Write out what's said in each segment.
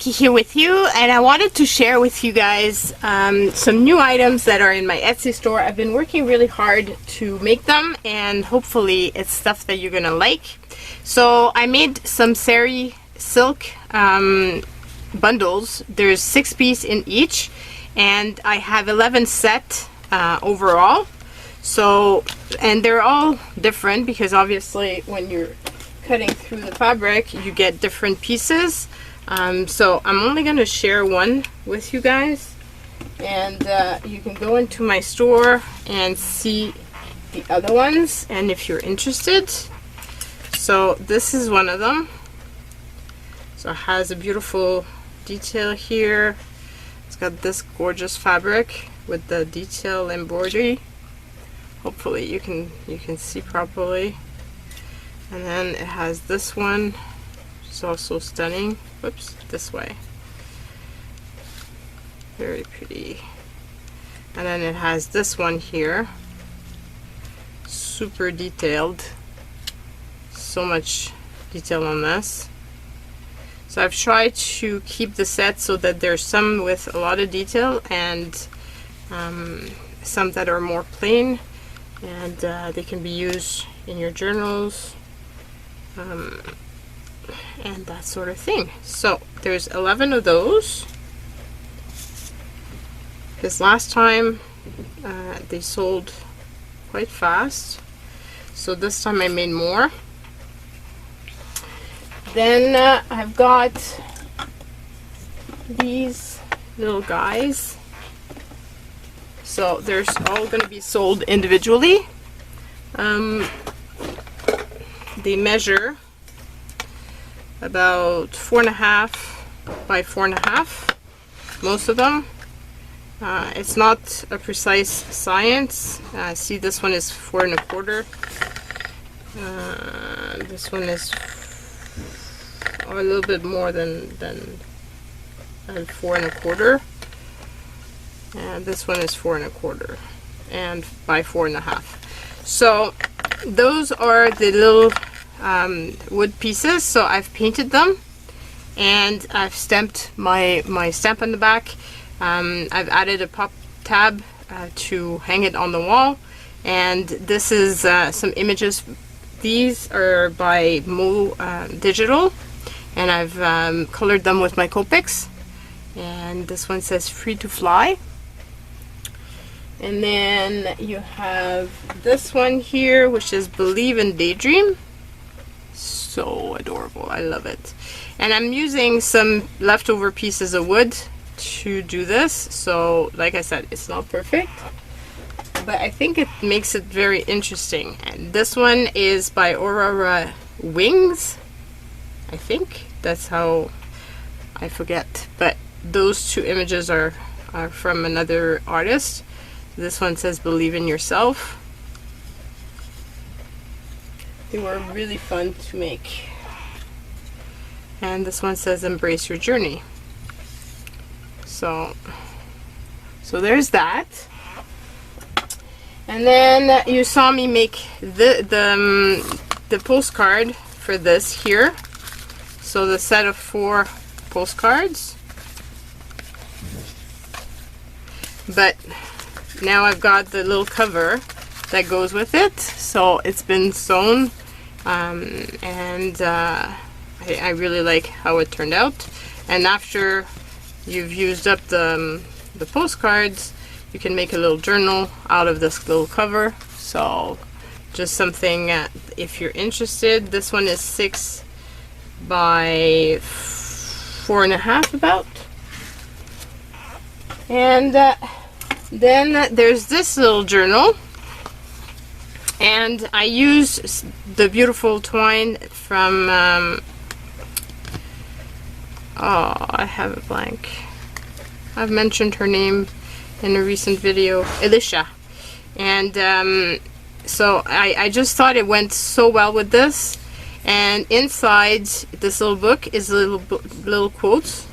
Vicky here with you, and I wanted to share with you guys some new items that are in my Etsy store. I've been working really hard to make them, and hopefully it's stuff that you're gonna like. So I made some sari silk bundles. There's 6 pieces in each, and I have 11 set overall. So, and they're all different because obviously when you're cutting through the fabric you get different pieces. So I'm only going to share one with you guys, and you can go into my store and see the other ones, and if you're interested. So this is one of them. So it has a beautiful detail here. It's got this gorgeous fabric with the detail embroidery. Hopefully you can see properly. And then it has this one, which is also stunning. Whoops, this way. Very pretty. And then it has this one here. Super detailed. So much detail on this. So I've tried to keep the set so that there's some with a lot of detail and some that are more plain, and they can be used in your journals and that sort of thing. So there's 11 of those. This last time they sold quite fast, so this time I made more. Then I've got these little guys. So they're all going to be sold individually. They measure about 4.5 by 4.5, most of them. It's not a precise science. See, this one is 4.25. This one is a little bit more than 4.25. And this one is 4.25 and by 4.5. So those are the little wood pieces. So I've painted them and I've stamped my stamp on the back. I've added a pop tab to hang it on the wall, and this is some images. These are by Mo Digital, and I've colored them with my Copics. And this one says free to fly. And then you have this one here, which is Believe and Daydream. So adorable, I love it. And I'm using some leftover pieces of wood to do this. So like I said, it's not perfect, but I think it makes it very interesting. And this one is by Aurora Wings. I think that's how, I forget. But those two images are from another artist. This one says Believe in Yourself. They were really fun to make. And this one says Embrace Your Journey. So there's that. And then you saw me make the postcard for this here. So the set of 4 postcards. But now I've got the little cover that goes with it, so it's been sewn, and I really like how it turned out. And after you've used up the postcards, you can make a little journal out of this little cover. So just something, if you're interested. This one is 6 by 4.5 about. And then there's this little journal, and I use the beautiful twine from oh, I have a blank. I've mentioned her name in a recent video, Alicia. And so I just thought it went so well with this. And inside this little book is little quotes.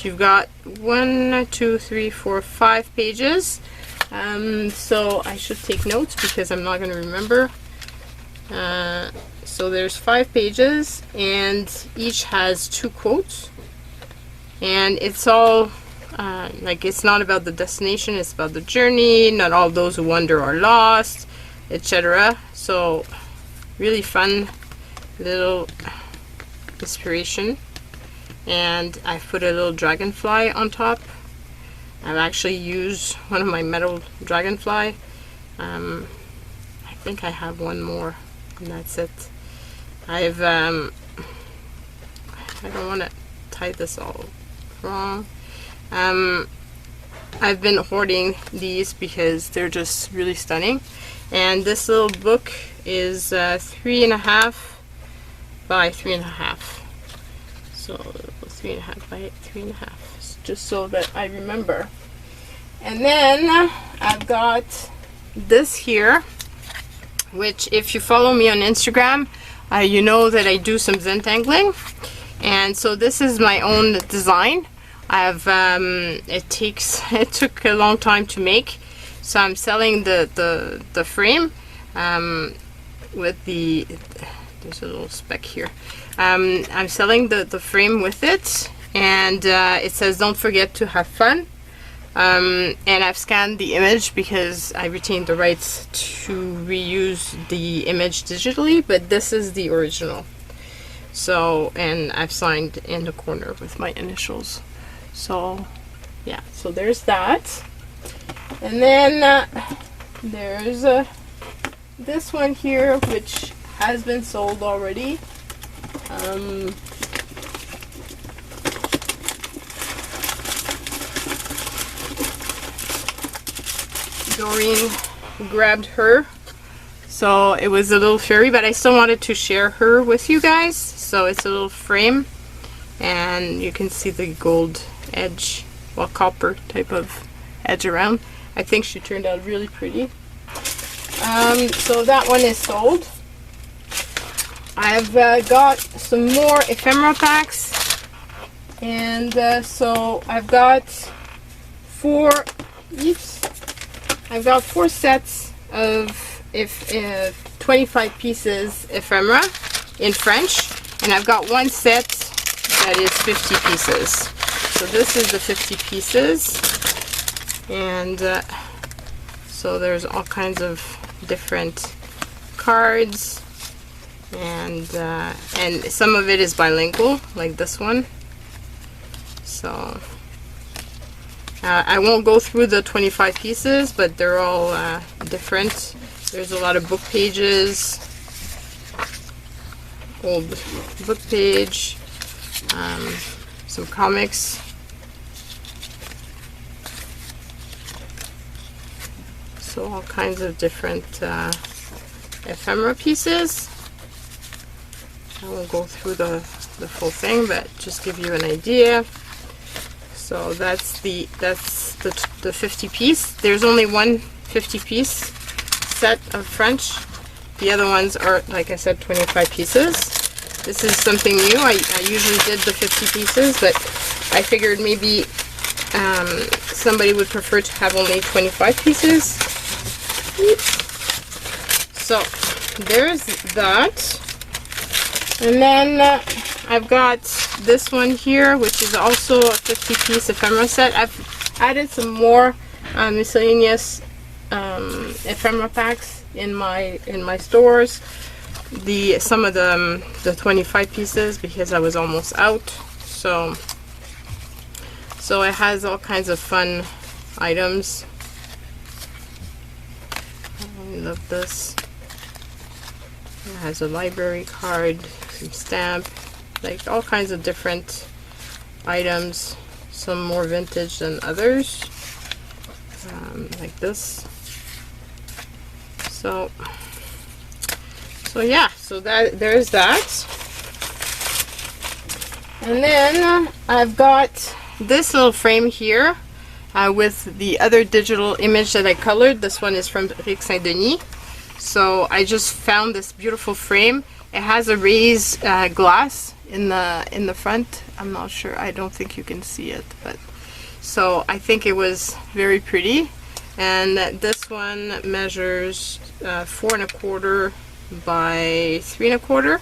You've got 1, 2, 3, 4, 5 pages. So I should take notes because I'm not going to remember. So there's 5 pages, and each has 2 quotes. and it's all like, it's not about the destination, it's about the journey. Not all those who wander are lost, etc. So really fun little inspiration. And I've put a little dragonfly on top. I've actually used one of my metal dragonfly. I think I have one more, and that's it. I don't want to tie this all wrong. I've been hoarding these because they're just really stunning. And this little book is 3.5 by 3.5. So 3.5 by 3.5, just so that I remember. And then I've got this here, which, if you follow me on Instagram, you know that I do some Zentangling. And so this is my own design. It took a long time to make, so I'm selling the frame with the, there's a little speck here. I'm selling the frame with it, and it says don't forget to have fun. And I've scanned the image because I retained the rights to reuse the image digitally, but this is the original. So, and I've signed in the corner with my initials. So yeah, so there's that. And then there's this one here, which has been sold already. Doreen grabbed her, so it was a little fairy, but I still wanted to share her with you guys. So it's a little frame, and you can see the gold edge, well, copper type of edge around. I think she turned out really pretty. So that one is sold. I've got some more ephemera packs, and so I've got four sets of 25 pieces ephemera in French, and I've got one set that is 50 pieces. So this is the 50 pieces, and so there's all kinds of different cards, and some of it is bilingual, like this one. So I won't go through the 25 pieces, but they're all different. There's a lot of book pages, old book page, some comics, so all kinds of different ephemera pieces. I won't go through the full thing, but just give you an idea. So that's the 50 piece. There's only one 50 piece set of French. The other ones are, like I said, 25 pieces. This is something new. I usually did the 50 pieces, but I figured maybe somebody would prefer to have only 25 pieces. Oops. So there's that. And then I've got this one here, which is also a 50 piece ephemera set. I've added some more miscellaneous ephemera packs in my stores. Some of the 25 pieces, because I was almost out. So it has all kinds of fun items. I love this. It has a library card, some stamp, like all kinds of different items. Some more vintage than others, like this. So yeah, so there's that. And then I've got this little frame here with the other digital image that I colored. This one is from Rick Saint Denis. So I just found this beautiful frame. It has a raised glass in the front. I'm not sure. I don't think you can see it, but so I think it was very pretty. And this one measures 4¼ by 3¼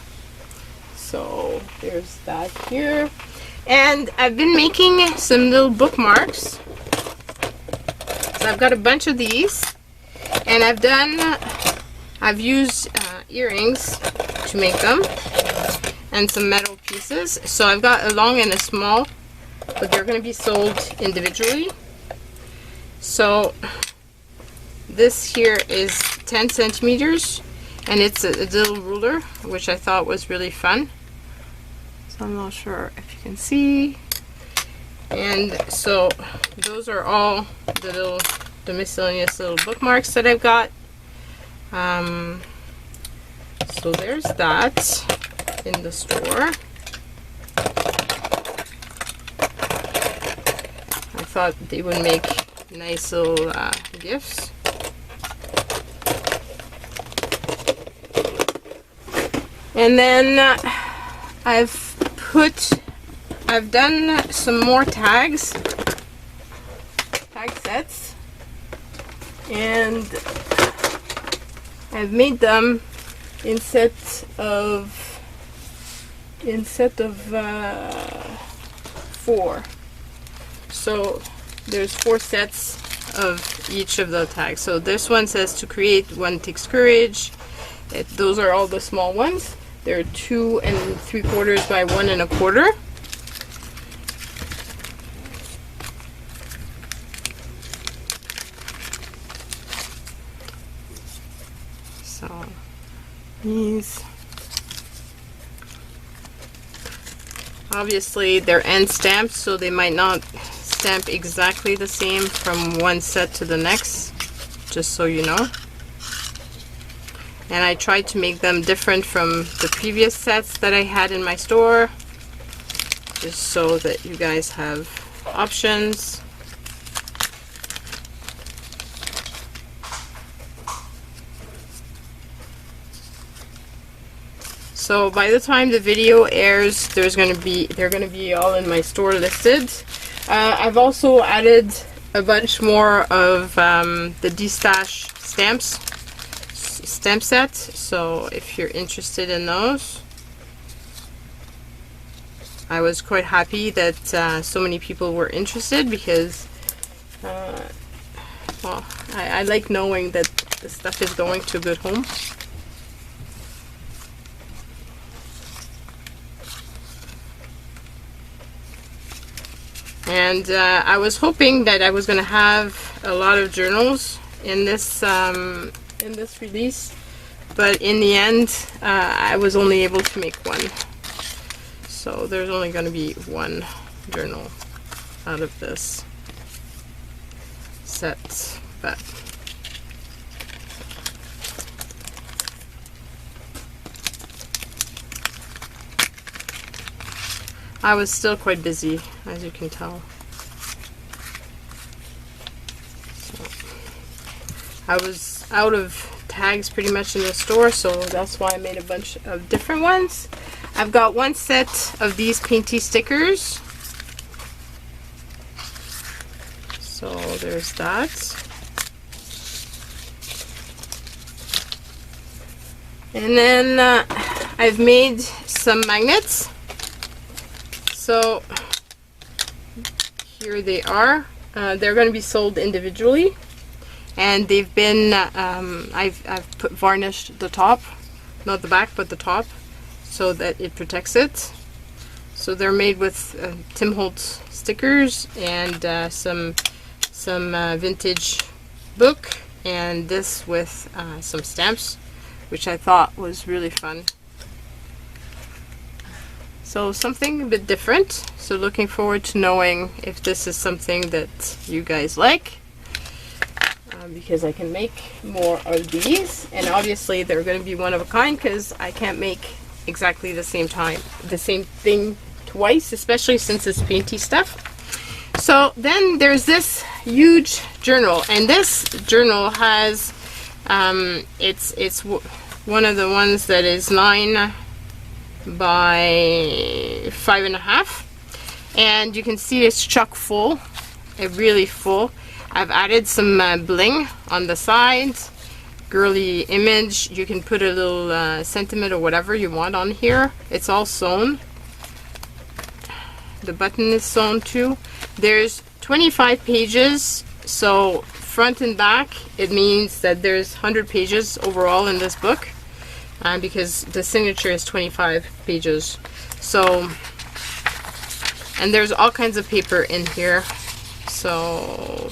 So there's that here. And I've been making some little bookmarks. So I've got a bunch of these, and I've used earrings to make them, and some metal pieces. So I've got a long and a small, but they're going to be sold individually. So this here is 10 centimeters, and it's a little ruler, which I thought was really fun. So I'm not sure if you can see. And so those are all the miscellaneous little bookmarks that I've got. So there's that in the store. I thought they would make nice little gifts. And then I've done some more tag sets, and I've made them in set of 4. So there's 4 sets of each of the tags. So this one says to create one takes courage. Those are all the small ones. They're 2 3/4 by 1 1/4. So these, obviously they're end stamped, so they might not stamp exactly the same from one set to the next, just so you know. And I tried to make them different from the previous sets that I had in my store, just so that you guys have options. So by the time the video airs, they're going to be all in my store listed. I've also added a bunch more of the D-Stash stamp set, so if you're interested in those. I was quite happy that so many people were interested, because well, I like knowing that the stuff is going to a good home. And I was hoping that I was going to have a lot of journals in this release, but in the end I was only able to make 1. So there's only going to be 1 journal out of this set. But I was still quite busy, as you can tell. So I was out of tags pretty much in the store, so that's why I made a bunch of different ones. I've got 1 set of these painty stickers. So there's that. And then I've made some magnets. So here they are. They're going to be sold individually, and they've been I've varnished the top, not the back but the top, so that it protects it. So they're made with Tim Holtz stickers and some vintage book, and this with some stamps, which I thought was really fun. So something a bit different. So looking forward to knowing if this is something that you guys like, because I can make more of these, and obviously they're going to be one of a kind, because I can't make exactly the same thing twice, especially since it's painty stuff. So then there's this huge journal, and this journal has it's one of the ones that is 9 by 5.5, and you can see it's chock full, really full. I've added some bling on the sides, girly image. You can put a little sentiment or whatever you want on here. It's all sewn, The button is sewn too. There's 25 pages, so front and back, it means that there's 100 pages overall in this book, because the signature is 25 pages. So, and there's all kinds of paper in here, so,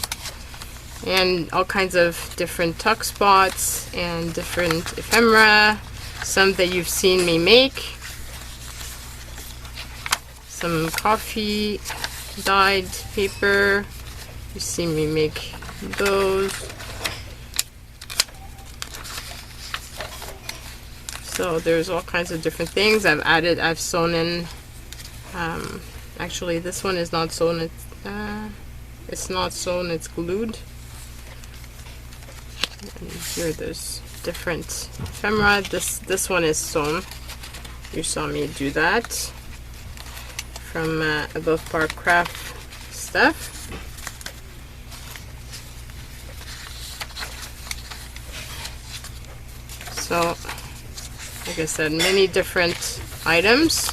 and all kinds of different tuck spots and different ephemera, some that you've seen me make, some coffee dyed paper, you've seen me make those. So there's all kinds of different things I've sewn in. Actually, this one is not sewn. It's not sewn. It's glued. And here there's different ephemera. This one is sewn. You saw me do that from Above Par Craft stuff. So, like I said, many different items.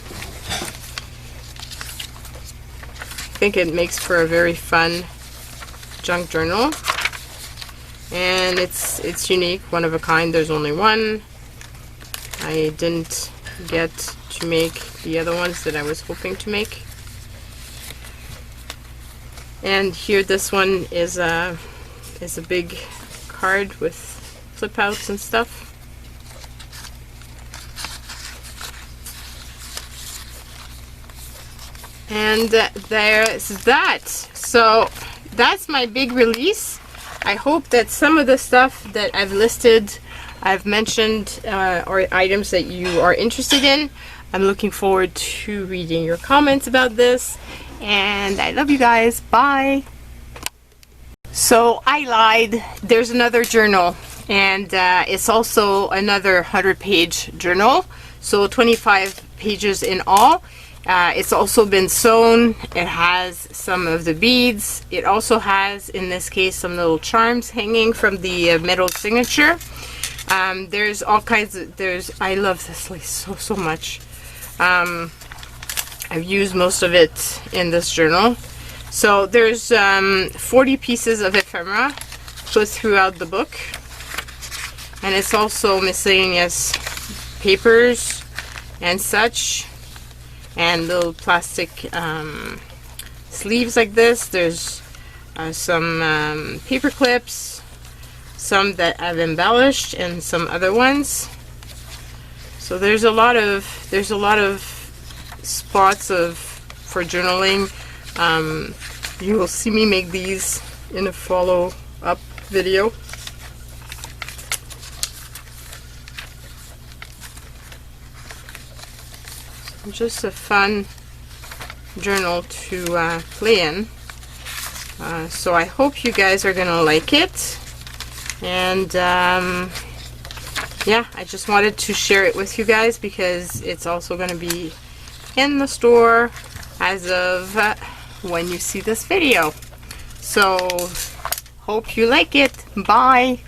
I think it makes for a very fun junk journal, and it's unique, one of a kind. There's only one. I didn't get to make the other ones that I was hoping to make. And here, this one is a big card with flip outs and stuff. And there's that. So that's my big release. I hope that some of the stuff that I've listed, I've mentioned, or items that you are interested in. I'm looking forward to reading your comments about this. And I love you guys. Bye. So I lied. There's another journal. And it's also another 100-page journal. So 25 pages in all. It's also been sewn. It has some of the beads. It also has, in this case, some little charms hanging from the metal signature. There's all kinds of, I love this lace so much. I've used most of it in this journal. So there's 40 pieces of ephemera put throughout the book. And it's also miscellaneous papers and such. And little plastic sleeves like this. There's some paper clips, some that I've embellished, and some other ones. So there's a lot of spots for journaling. You will see me make these in a follow-up video. Just a fun journal to play in. So I hope you guys are gonna like it, and yeah, I just wanted to share it with you guys because it's also gonna be in the store as of when you see this video. So hope you like it. Bye.